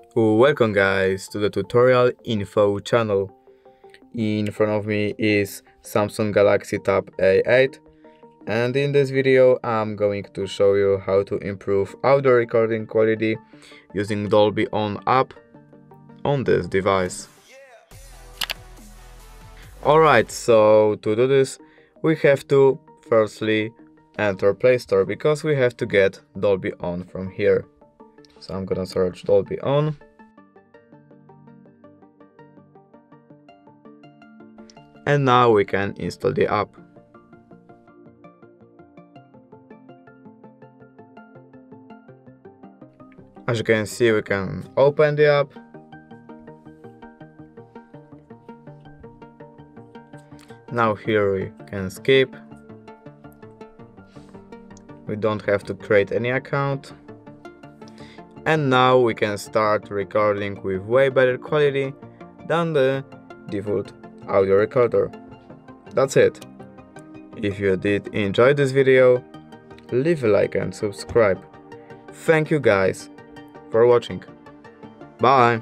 Welcome guys to the tutorial info channel. In front of me is Samsung Galaxy Tab A8, and in this video I'm going to show you how to improve audio recording quality using Dolby On app on this device. Alright, so to do this we have to firstly enter Play Store because we have to get Dolby On from here. So I'm gonna search Dolby On. And now we can install the app. As you can see, we can open the app. Now here we can skip. We don't have to create any account. And now we can start recording with way better quality than the default audio recorder. That's it. If you did enjoy this video, leave a like and subscribe. Thank you guys for watching. Bye!